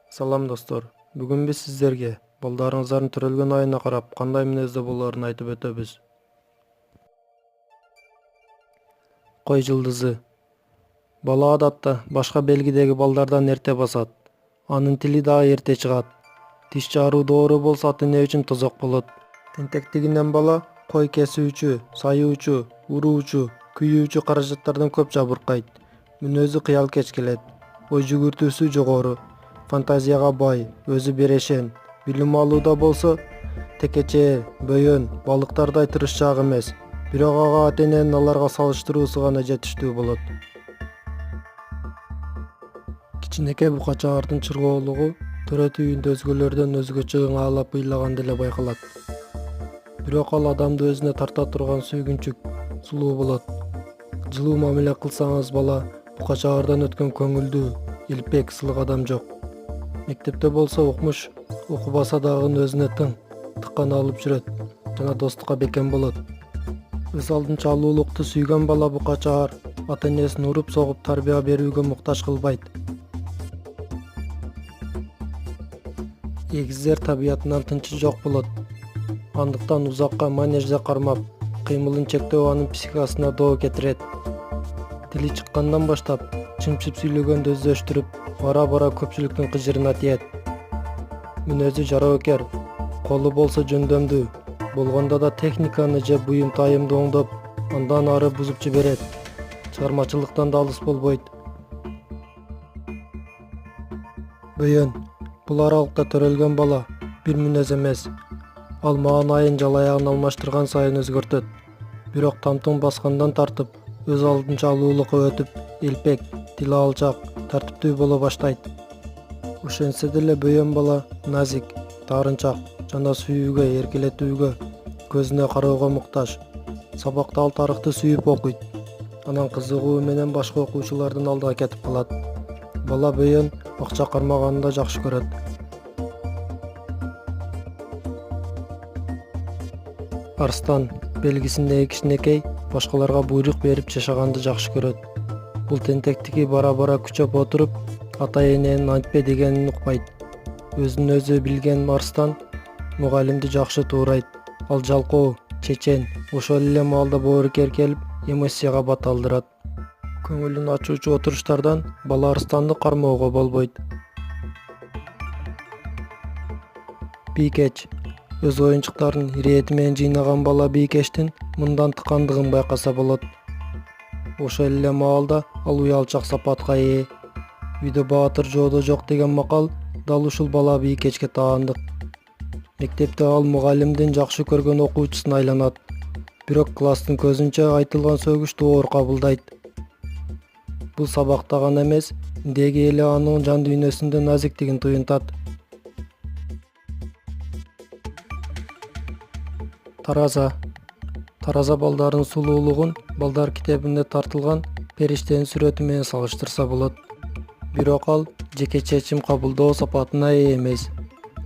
Салам достор. Бүгүн биз сиздерге балдарыңыздардын төрөлгөн айына карап кандай мүнөздө болоорун айтып өтөбүз. Кой жылдызы. Бала адатта башка белгидеги балдардан эрте басат. Анын тили дагы эрте чыгат. Тиш жаруу доору болсо ата-эне үчүн тозок болот. Тентектигинен бала кой кесүүчү, саюучу, уруучу, күйүүчү каражаттардан көп жабыркайт. Мүнөзү кыялкеч келет. Ой жүгүртүүсү жогору. Фантазияга бай, өзү берешен. Билим алууда болсо текече, бөйөн, балыктардай тырышчаак эмес. Бирок ага ата-эненин аларга салыштыруусу гана жетиштүү болот. Кичинекей букачалардын чыргоолугу төрө түйүндө өзгөлөрдөн өзгөчө ыңаалап ыйлаганда эле байкалат. Бирок ал адамды өзүнө тарта турган сүйгүнчүк, сулуу болот. Жылуу мамиле кылсаңыз бала букачалардан өткөн көңүлдүү, илпек, сылык адам жок. Мектепте болсо укмуш окубаса дагы өзүнө тыккан алып жүрөт жана достукка бекем болот. Өз алдынча алуулукту сүйгөн бала букачаар ата-энесин уруп согуп тарбия берүүгө муктаж кылбайт. Эгиздер табиятынан тынчы жок болот. Андыктан узакка манежде кармап, кыймылын чектөө анын психикасына доо кетирет. Тили чыккандан баштап чымчып сүйлөгөндү өздөштүрүп, бара-бара көпчүлүктүн кыжырына тиет. Мүнөзү жароокер, колу болсо жөндөмдүү, болгондо да техниканы же буюм тайымды оңдоп, андан ары бузуп жиберет. Чыгармачылыктан да алыс болбойт. Бөйөн. Бул аралыкта төрөлгөн бала бир мүнөз эмес. Ал маанайын жалаягын алмаштырган сайын өзгөртөт. Бирок тамтың баскандан тартып, өз алдынча алуулукка өтүп, элпек, тили алчак, тартиптүү боло баштайт. Ошентсе деле бөйөн бала назик, таарынчак жана сүйүүгө, эркелетүүгө, көзүнө кароого муктаж. Сабакта ал тарыхты сүйүп окуйт. Анан кызыгуу менен башка окуучулардын алдыга кетип калат. Бала бөйөн акча кармаганын да жакшы көрөт. Арстан белгисиндеги кичинекей башкаларга буйрук берип жашаганды жакшы көрөт. Бул тентектиги бара-бара күчөп отуруп, ата-эненин антпе дегенин укпайт. Өзүн өзү билген Арстан мугалимди жакшы туурайт. Ал жалкоо, чечен, ошол эле маалда боорукер келип, эмоцияга бат алдырат. Көңүлүн ачуучу отуруштардан бала Арстанды кармоого болбойт. Бийкеч. Өз оюнчуктарын ирети менен жыйнаган бала бийкештин мындан тыккандыгын байкаса болот. Ошол эле маалда ал уялчак сапатка ээ. Үйдө баатыр жоодо жок деген макал дал ушул бала бийкечке таандык. Мектепте ал мугалимдин жакшы көргөн окуучусуна айланат. Бирок класстын көзүнчө айтылган сөгүштү оор кабылдайт. Бул сабакта гана эмес, деги эле анын жан дүйнөсүндө назиктигин туюнтат. Тараза балдардын сулуулугун балдар китебинде тартылган периштенин сүрөтү менен салыштырса болот. Бирок ал жеке чечим кабылдоо сапатына ээ эмес.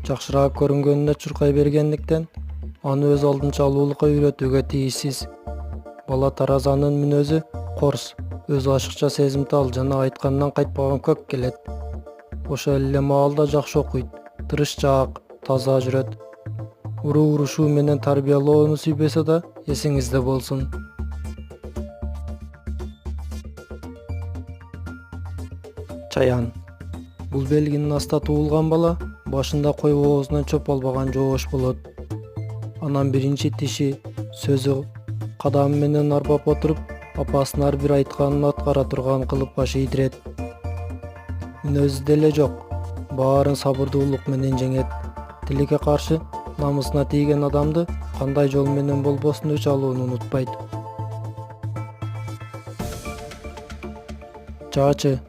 Жакшыраак көрүнгөнүнө чуркай бергендиктен аны өз алдынча алуулукка үйрөтүүгө тийишсиз. Бала таразанын мүнөзү корс, өзү ашыкча сезимтал жана айткандан кайтпаган көк келет. Ошол эле маалда жакшы окуйт, тырышчаак, таза жүрөт. Урушуу менен тарбиялоону сүйбөсө да эсиңизде болсун. Чаян. Бул белгинин аста туулган бала башында кой оозунан чөп албаган жоош болот. Анан биринчи тиши, сөзү кадамы менен арбап отуруп, апасынын ар бир айтканын аткара турган кылып баш ийдирет. Мүнөзү деле жок, баарын сабырдуулук менен жеңет. Тилекке каршы намысына тийген адамды кандай жол менен болбосун өч алууну унутпайт. Жаачы.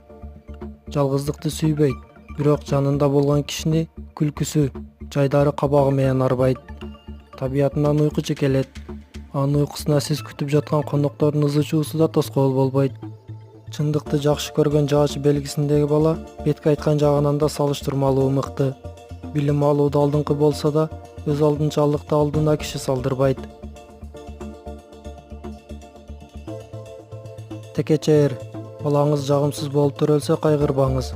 Жалгыздыкты сүйбөйт, бирок жанында болгон кишини күлкүсү, жайдары кабагы менен арбайт. Табиятынан уйкучу келет. Анын уйкусуна сиз күтүп жаткан коноктордун ызы чуусу да тоскоол болбойт. Чындыкты жакшы көргөн жаачы белгисиндеги бала бетке айткан жагынан да салыштырмалуу мыкты. Билим алууда алдыңкы болсо да, өз алдынчалыкты алдына киши салдырбайт. Текечер. Балаңыз жагымсыз болуп төрөлсө кайгырбаңыз.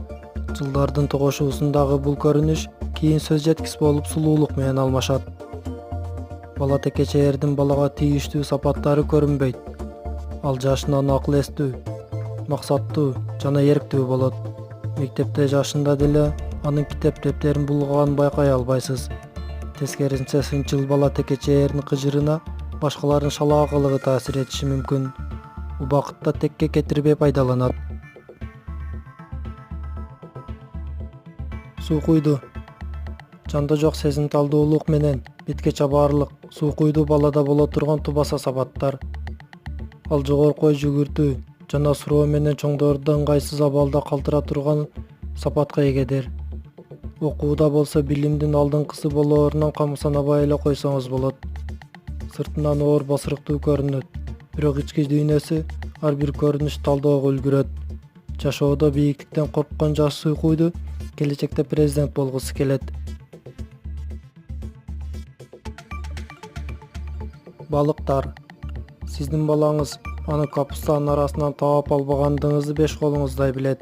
Жылдардын тогошуусундагы бул көрүнүш кийин сөз жеткис болуп сулуулук менен алмашат. Бала текечелердин балага тийиштүү сапаттары көрүнбөйт. Ал жашынан акыл эстүү, максаттуу жана эрктүү болот. Мектепте жашында деле анын китеп дептерин булгаганын байкай албайсыз. Тескерисинче сынчыл бала текечелердин кыжырына башкалардын шалаа кылыгы таасир этиши мүмкүн. Убакытта текке кетирбей пайдаланат. Суу куйду. Жанда жок сезимталдуулук менен бетке чабаарлык суу куйду балада боло турган тубаса сапаттар. Ал жогорку ой жүгүртүү жана суроо менен чоңдорду ыңгайсыз абалда калтыра турган сапатка эгедир. Окууда болсо билимдин алдыңкысы болоорунан камы санабай эле койсоңуз болот. Сыртынан оор басырыктуу көрүнөт, бирок ички дүйнөсү ар бир көрүнүш талоого үлгүрөт. Жашоодо бийиктиктен корккон жаш суйкуйду келечекте президент болгусу келет. Балыктар. Сиздин балаңыз аны капустанын арасынан таап албагандыгыңызды 5 колуңуздай билет.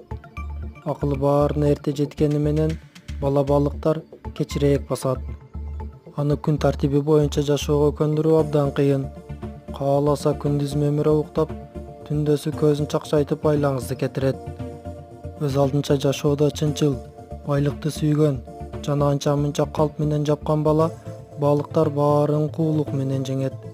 Акылы баарына эрте жеткени менен бала балыктар кечирээк басат. Аны күн тартиби боюнча жашоого көндүрүү абдан кыйын. Кааласа күндүз мөмүрө уктап, түндөсү көзүн чакчайтып айлаңызды кетирет. Өз алдынча жашоодо чынчыл, байлыкты сүйгөн жана анча-мынча калп менен жапкан бала балыктар баарын куулук менен жеңет.